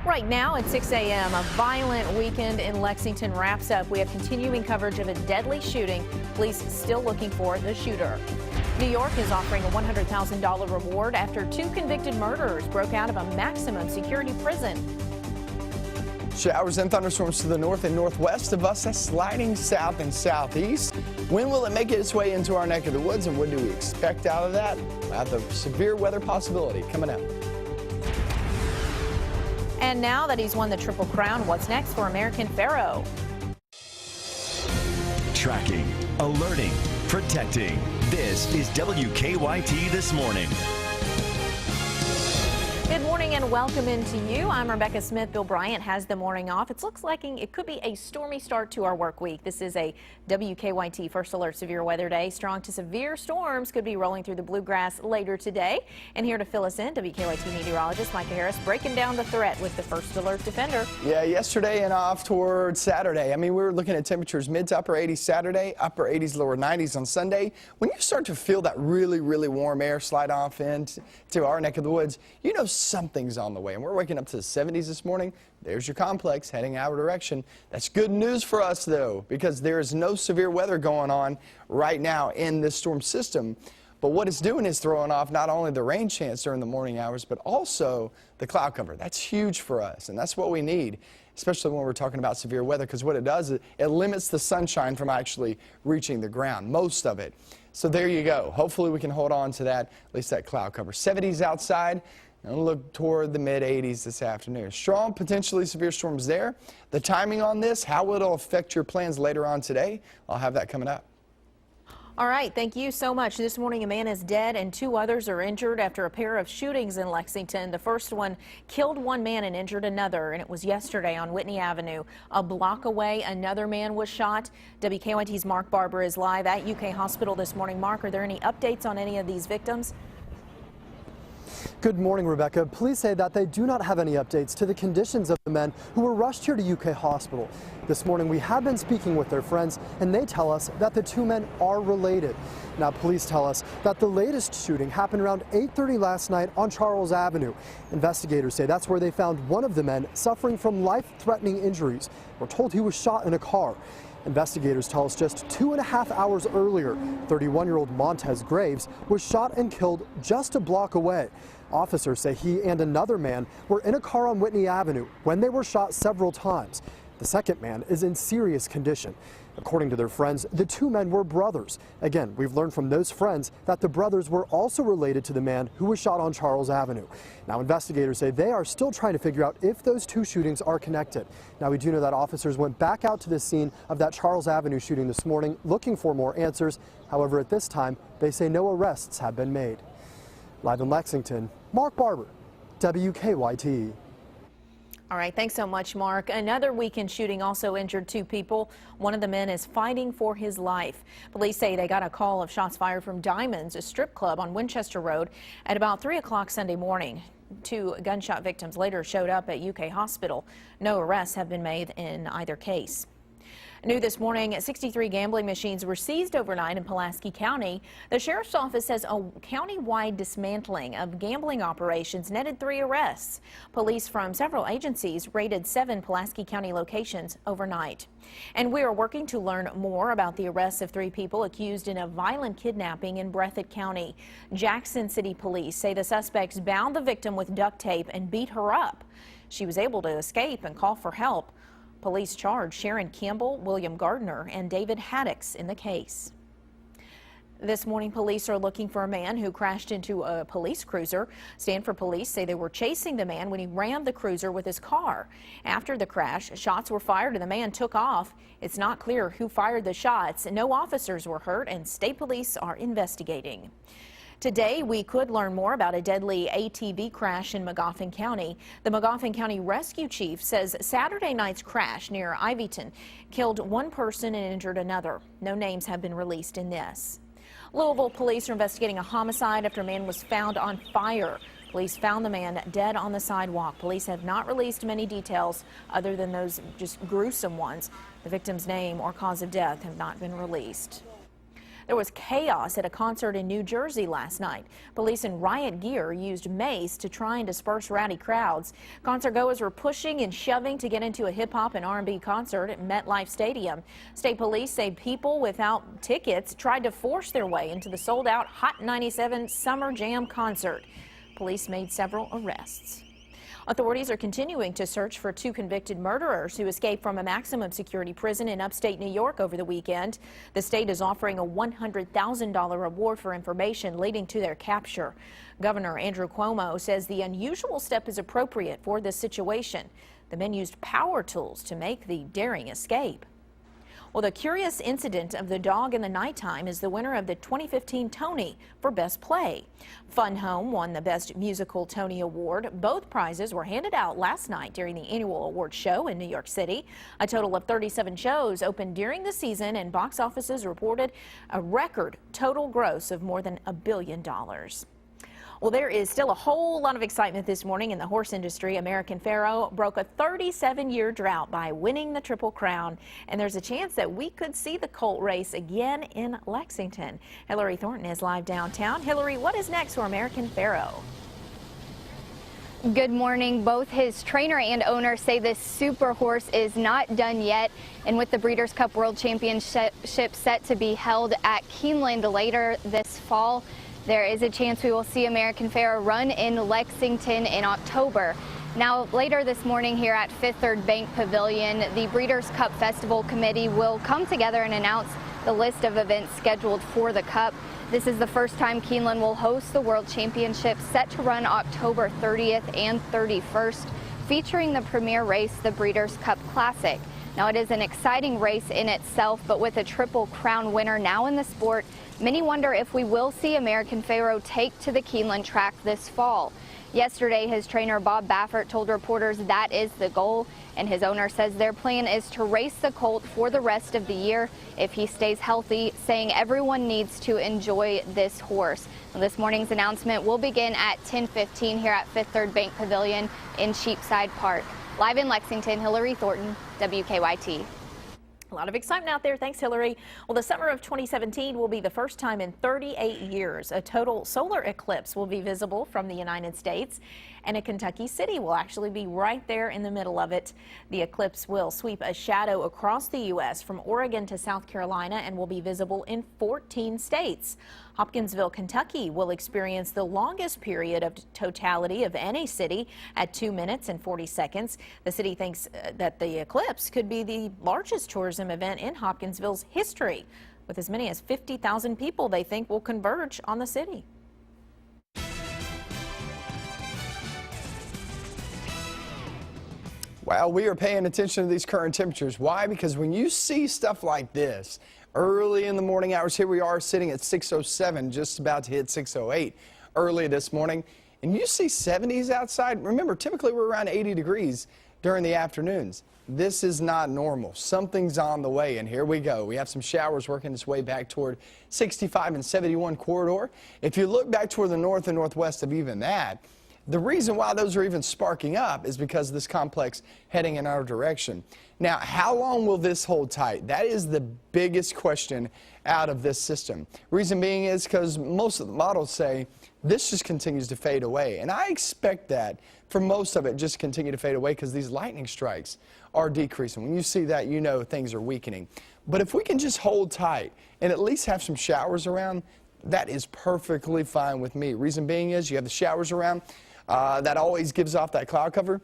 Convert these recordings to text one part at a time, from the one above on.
Right now at 6 a.m., a violent weekend in Lexington wraps up. We have continuing coverage of a deadly shooting. Police still looking for the shooter. New York is offering a $100,000 reward after two convicted murderers broke out of a maximum security prison. Showers and thunderstorms to the north and northwest of us, that's sliding south and southeast. When will it make its way into our neck of the woods, and what do we expect out of that? About the severe weather possibility coming up. And now that he's won the Triple Crown, what's next for American Pharoah? Tracking, alerting, protecting. This is WKYT This Morning. Good morning and welcome into you. I'm Rebecca Smith. Bill Bryant has the morning off. It looks like it could be a stormy start to our work week. This is a WKYT First Alert Severe Weather Day. Strong to severe storms could be rolling through the bluegrass later today. And here to fill us in, WKYT meteorologist Micah Harris breaking down the threat with the First Alert Defender. Yeah, yesterday and off toward Saturday. I mean, we were looking at temperatures mid to upper 80s Saturday, upper 80s, lower 90s on Sunday. When you start to feel that really, really warm air slide off into our neck of the woods, you know something's on the way. And we're waking up to the 70s this morning. There's your complex heading our direction. That's good news for us, though, because there is no severe weather going on right now in this storm system. But what it's doing is throwing off not only the rain chance during the morning hours, but also the cloud cover. That's huge for us, and that's what we need, especially when we're talking about severe weather, because what it does is it limits the sunshine from actually reaching the ground, most of it. So there you go. Hopefully we can hold on to that, at least that cloud cover. 70s outside. And look toward the mid-80s this afternoon. Strong, potentially severe storms there. The timing on this, how it'll affect your plans later on today, I'll have that coming up. All right, thank you so much. This morning, a man is dead and two others are injured after a pair of shootings in Lexington. The first one killed one man and injured another, and it was yesterday on Whitney Avenue. A block away, another man was shot. WKYT's Mark Barber is live at UK Hospital this morning. Mark, are there any updates on any of these victims? Good morning, Rebecca. Police say that they do not have any updates to the conditions of the men who were rushed here to UK Hospital. This morning, we have been speaking with their friends, and they tell us that the two men are related. Now, police tell us that the latest shooting happened around 8:30 last night on Charles Avenue. Investigators say that's where they found one of the men suffering from life-threatening injuries. We're told he was shot in a car. Investigators tell us just 2.5 hours earlier, 31-year-old Montez Graves was shot and killed just a block away. Officers say he and another man were in a car on Whitney Avenue when they were shot several times. The second man is in serious condition. According to their friends, the two men were brothers. Again, we've learned from those friends that the brothers were also related to the man who was shot on Charles Avenue. Now, investigators say they are still trying to figure out if those two shootings are connected. Now, we do know that officers went back out to the scene of that Charles Avenue shooting this morning looking for more answers. However, at this time, they say no arrests have been made. Live in Lexington, Mark Barber, WKYT. All right, thanks so much, Mark. Another weekend shooting also injured two people. One of the men is fighting for his life. Police say they got a call of shots fired from Diamonds, a strip club on Winchester Road, at about 3 o'clock Sunday morning. Two gunshot victims later showed up at UK Hospital. No arrests have been made in either case. New this morning, 63 gambling machines were seized overnight in Pulaski County. The sheriff's office says a county-wide dismantling of gambling operations netted 3 arrests. Police from several agencies raided 7 Pulaski County locations overnight. And we are working to learn more about the arrests of 3 people accused in a violent kidnapping in Breathitt County. Jackson City Police say the suspects bound the victim with duct tape and beat her up. She was able to escape and call for help. Police charged Sharon Campbell, William Gardner, and David Haddix in the case. This morning, police are looking for a man who crashed into a police cruiser. Stanford police say they were chasing the man when he rammed the cruiser with his car. After the crash, shots were fired and the man took off. It's not clear who fired the shots. No officers were hurt, and state police are investigating. Today, we could learn more about a deadly ATV crash in MAGOFFIN County. The MAGOFFIN County Rescue Chief says Saturday night's crash near Ivyton killed one person and injured another. No names have been released in this. Louisville police are investigating a homicide after a man was found on fire. Police found the man dead on the sidewalk. Police have not released many details other than those just gruesome ones. The victim's name or cause of death have not been released. There was chaos at a concert in New Jersey last night. Police in riot gear used mace to try and disperse rowdy crowds. Concertgoers were pushing and shoving to get into a hip-hop and R&B concert at MetLife Stadium. State police say people without tickets tried to force their way into the sold-out Hot 97 Summer Jam concert. Police made several arrests. Authorities are continuing to search for 2 convicted murderers who escaped from a maximum security prison in upstate New York over the weekend. The state is offering a $100,000 reward for information leading to their capture. Governor Andrew Cuomo says the unusual step is appropriate for this situation. The men used power tools to make the daring escape. Well, the curious incident of the dog in the nighttime is the winner of the 2015 Tony for Best Play. Fun Home won the Best Musical Tony Award. Both prizes were handed out last night during the annual award show in New York City. A total of 37 shows opened during the season, and box offices reported a record total gross of more than $1 billion. Well, there is still a whole lot of excitement this morning in the horse industry. American Pharoah broke a 37-year drought by winning the Triple Crown, and there's a chance that we could see the colt race again in Lexington. Hillary Thornton is live downtown. Hillary, what is next for American Pharoah? Good morning. Both his trainer and owner say this super horse is not done yet, and with the Breeders' Cup World Championship set to be held at Keeneland later this fall, there is a chance we will see American Pharoah run in Lexington in October. Now, later this morning here at Fifth Third Bank Pavilion, the Breeders' Cup Festival Committee will come together and announce the list of events scheduled for the Cup. This is the first time Keeneland will host the World Championship, set to run October 30th and 31st, featuring the premier race, the Breeders' Cup Classic. Now, it is an exciting race in itself, but with a Triple Crown winner now in the sport, many wonder if we will see American Pharoah take to the Keeneland track this fall. Yesterday, his trainer Bob Baffert told reporters that is the goal, and his owner says their plan is to race the colt for the rest of the year if he stays healthy, saying everyone needs to enjoy this horse. Now, this morning's announcement will begin at 10:15 here at Fifth Third Bank Pavilion in Cheapside Park. Live in Lexington, Hillary Thornton, WKYT. A lot of excitement out there. Thanks, Hillary. Well, the summer of 2017 will be the first time in 38 years a total solar eclipse will be visible from the United States, and a Kentucky city will actually be right there in the middle of it. The eclipse will sweep a shadow across the U.S. from Oregon to South Carolina and will be visible in 14 states. Hopkinsville, Kentucky will experience the longest period of totality of any city at 2 minutes and 40 seconds. The city thinks that the eclipse could be the largest tourism event in Hopkinsville's history. With as many as 50,000 people they think will converge on the city. Well, we are paying attention to these current temperatures. Why? Because when you see stuff like this, early in the morning hours, here we are sitting at 6:07, just about to hit 6:08 early this morning, and you see 70s outside. Remember, typically we're around 80 degrees during the afternoons. This is not normal. Something's on the way, and here we go. We have some showers working its way back toward 65 and 71 corridor. If you look back toward the north and northwest of even that, the reason why those are even sparking up is because of this complex heading in our direction. Now, how long will this hold tight? That is the biggest question out of this system. Reason being is because most of the models say this just continues to fade away. And I expect that for most of it just continue to fade away because these lightning strikes are decreasing. When you see that, you know things are weakening. But if we can just hold tight and at least have some showers around, that is perfectly fine with me. Reason being is you have the showers around. That always gives off that cloud cover.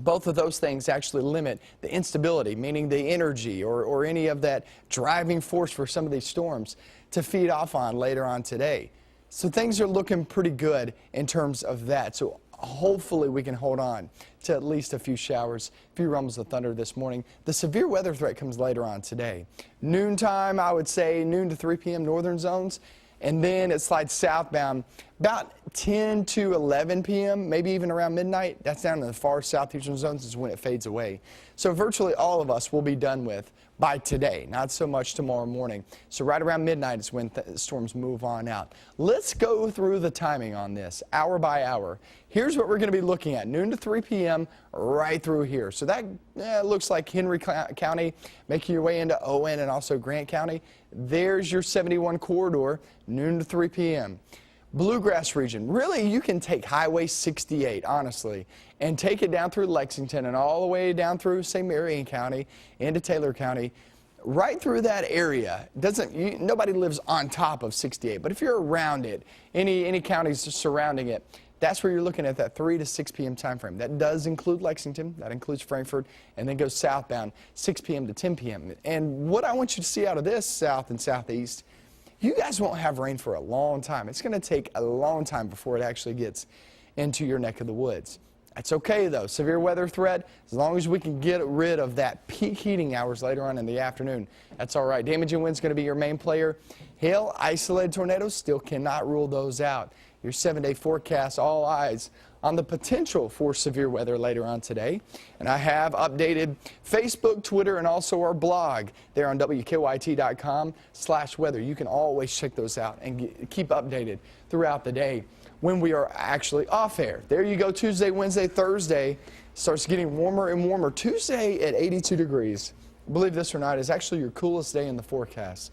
Both of those things actually limit the instability, meaning the energy or any of that driving force for some of these storms to feed off on later on today. So things are looking pretty good in terms of that. So hopefully we can hold on to at least a few showers, a few rumbles of thunder this morning. The severe weather threat comes later on today. Noontime, I would say noon to 3 p.m. northern zones. And then it slides southbound About 10 to 11 p.m., maybe even around midnight, that's down in the far southeastern zones is when it fades away. So virtually all of us will be done with by today, not so much tomorrow morning. So right around midnight is when storms move on out. Let's go through the timing on this, hour by hour. Here's what we're going to be looking at, noon to 3 p.m. right through here. So that looks like Henry County, making your way into Owen and also Grant County. There's your 71 corridor, noon to 3 p.m. Bluegrass region, really you can take Highway 68, honestly, and take it down through Lexington and all the way down through, say, Marion County into Taylor County. Right through that area, nobody lives on top of 68, but if you're around it, any counties surrounding it, that's where you're looking at that 3 to 6 p.m. time frame. That does include Lexington, that includes Frankfort, and then goes southbound 6 p.m. to 10 p.m. And what I want you to see out of this south and southeast, you guys won't have rain for a long time. It's going to take a long time before it actually gets into your neck of the woods. That's okay, though. Severe weather threat, as long as we can get rid of that peak heating hours later on in the afternoon, that's all right. Damaging wind's going to be your main player. Hail, isolated tornadoes, still cannot rule those out. Your 7-day forecast, all eyes on the potential for severe weather later on today. And I have updated Facebook, Twitter, and also our blog there on WKYT.com/weather. You can always check those out and keep updated throughout the day when we are actually off air. There you go, Tuesday, Wednesday, Thursday starts getting warmer and warmer. Tuesday at 82 degrees, believe this or not, is actually your coolest day in the forecast.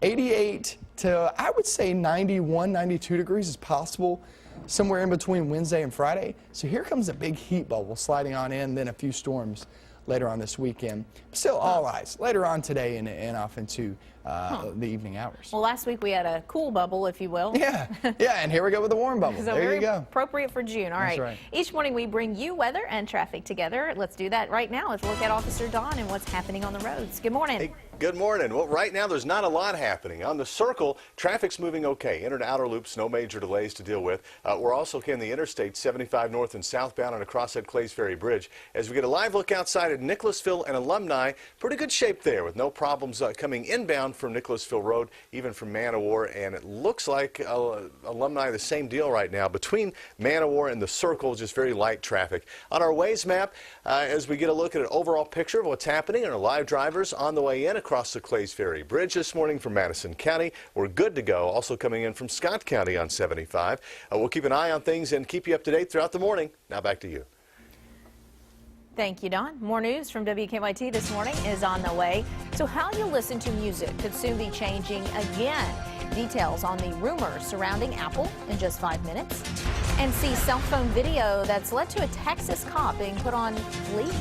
88 to, I would say, 91, 92 degrees is possible somewhere in between Wednesday and Friday. So here comes a big heat bubble sliding on in, then a few storms later on this weekend. Still all eyes later on today and off into the evening hours. Well, last week we had a cool bubble, if you will. Yeah, and here we go with the warm bubble. So there you go. Appropriate for June. All That's right. Each morning we bring you weather and traffic together. Let's do that right now. Let's look at Officer Don and what's happening on the roads. Good morning. Hey, good morning. Well, right now there's not a lot happening. On the circle, traffic's moving okay. Inner and outer loops, no major delays to deal with. We're also in the interstate 75 north and southbound and across that Clays Ferry Bridge. As we get a live look outside at Nicholasville and Alumni, pretty good shape there with no problems coming inbound from Nicholasville Road, even from Man-O-War, and it looks like Alumni the same deal right now. Between Man-O-War and the circle, just very light traffic. On our Waze map, as we get a look at an overall picture of what's happening and our live drivers on the way in across the Clays Ferry Bridge this morning from Madison County, we're good to go. Also coming in from Scott County on 75. We'll keep an eye on things and keep you up to date throughout the morning. Now back to you. Thank you, Don. More news from WKYT this morning is on the way. So how you listen to music could soon be changing again. Details on the rumors surrounding Apple in just 5 minutes. And see cell phone video that's led to a Texas cop being put on leave.